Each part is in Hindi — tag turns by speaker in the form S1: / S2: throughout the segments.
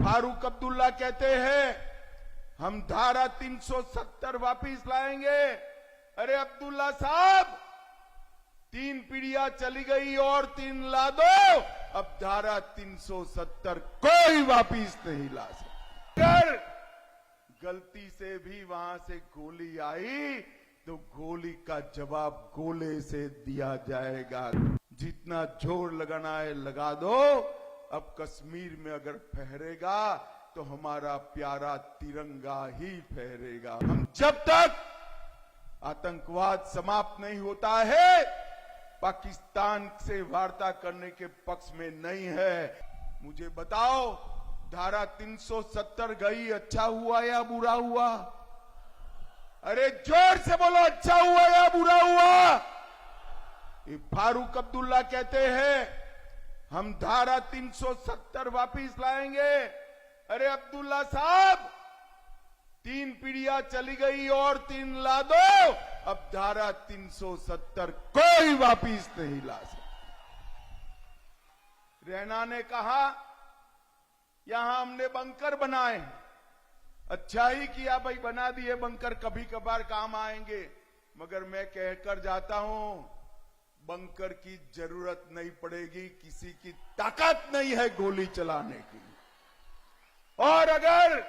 S1: फारूक अब्दुल्ला कहते हैं हम धारा 370 वापिस लाएंगे। अरे अब्दुल्ला साहब, 3 पीढ़ियां चली गई और 3 ला दो। अब धारा 370 कोई वापिस नहीं ला सकता। अगर गलती से भी वहां से गोली आई तो गोली का जवाब गोले से दिया जाएगा। जितना जोर लगाना है लगा दो। अब कश्मीर में अगर फहरेगा तो हमारा प्यारा तिरंगा ही फहरेगा। हम जब तक आतंकवाद समाप्त नहीं होता है पाकिस्तान से वार्ता करने के पक्ष में नहीं है। मुझे बताओ, धारा 370 गई, अच्छा हुआ या बुरा हुआ? अरे जोर से बोलो, अच्छा हुआ या बुरा हुआ? ये फारूक अब्दुल्ला कहते हैं हम धारा 370 वापिस लाएंगे। अरे अब्दुल्ला साहब, 3 पीढ़ियां चली गई और 3 ला दो। अब धारा 370 कोई वापिस नहीं ला सकता। रैना ने कहा यहां हमने बंकर बनाए। अच्छा ही किया भाई, बना दिए बंकर, कभी कभार काम आएंगे। मगर मैं कहकर जाता हूं, बंकर की जरूरत नहीं पड़ेगी। किसी की ताकत नहीं है गोली चलाने की। और अगर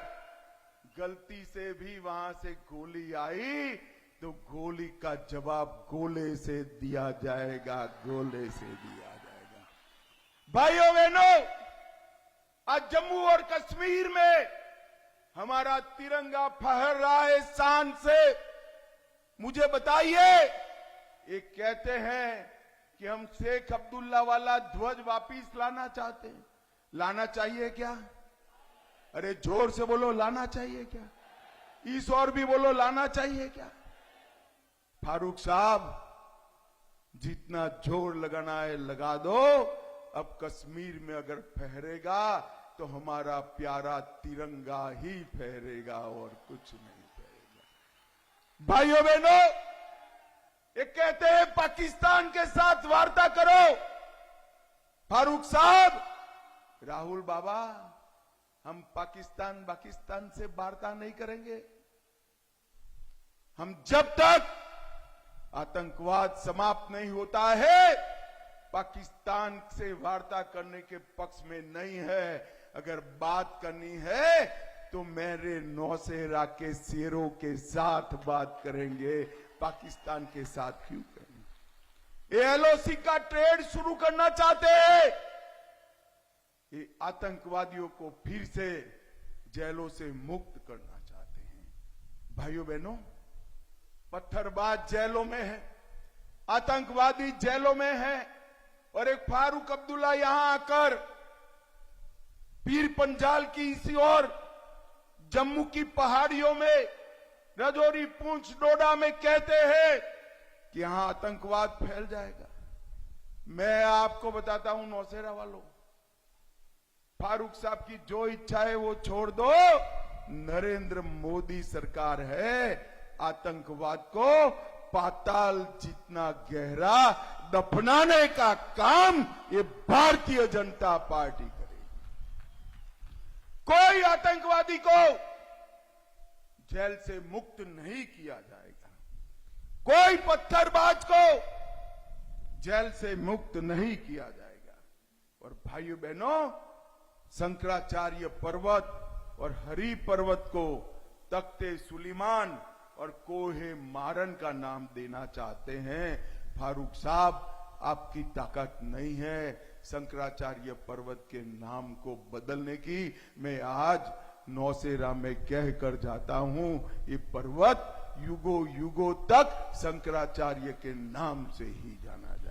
S1: गलती से भी वहां से गोली आई तो गोली का जवाब गोले से दिया जाएगा, गोले से दिया जाएगा। भाइयों बहनों, आज जम्मू और कश्मीर में हमारा तिरंगा फहर रहा है शान से। मुझे बताइए, ये कहते हैं कि हम शेख अब्दुल्ला वाला ध्वज वापिस लाना चाहते हैं। लाना चाहिए क्या? अरे जोर से बोलो, लाना चाहिए क्या? इस और भी बोलो, लाना चाहिए क्या? फारूक साहब, जितना जोर लगाना है लगा दो। अब कश्मीर में अगर फहरेगा तो हमारा प्यारा तिरंगा ही फहरेगा और कुछ नहीं फहरेगा। भाइयों बहनों, ये कहते हैं पाकिस्तान के साथ वार्ता करो। फारूक साहब, राहुल बाबा, हम पाकिस्तान से वार्ता नहीं करेंगे। हम जब तक आतंकवाद समाप्त नहीं होता है पाकिस्तान से वार्ता करने के पक्ष में नहीं है। अगर बात करनी है तो मेरे नौसेना के शेरों के साथ बात करेंगे, पाकिस्तान के साथ क्यों करेंगे? ये एलओसी का ट्रेड शुरू करना चाहते हैं। ये आतंकवादियों को फिर से जेलों से मुक्त करना चाहते हैं। भाइयों बहनों, पत्थरबाज जेलों में है, आतंकवादी जेलों में है, और एक फारूक अब्दुल्ला यहां आकर पीर पंजाल की इसी ओर जम्मू की पहाड़ियों में, राजौरी, पुंछ, डोडा में कहते हैं कि यहां आतंकवाद फैल जाएगा। मैं आपको बताता हूं नौसेना वालों, फारूक साहब की जो इच्छा है वो छोड़ दो। नरेंद्र मोदी सरकार है, आतंकवाद को पाताल जितना गहरा दफनाने का काम ये भारतीय जनता पार्टी करेगी। कोई आतंकवादी को जेल से मुक्त नहीं किया जाएगा। कोई पत्थरबाज को जेल से मुक्त नहीं किया जाएगा। और भाइयों बहनों, शंकराचार्य पर्वत और हरि पर्वत को तख्ते सुलेमान और कोहे मारन का नाम देना चाहते हैं। फारूक साहब, आपकी ताकत नहीं है शंकराचार्य पर्वत के नाम को बदलने की। मैं आज नौसेना में कह कर जाता हूं, ये पर्वत युगों युगों तक शंकराचार्य के नाम से ही जाना जाए।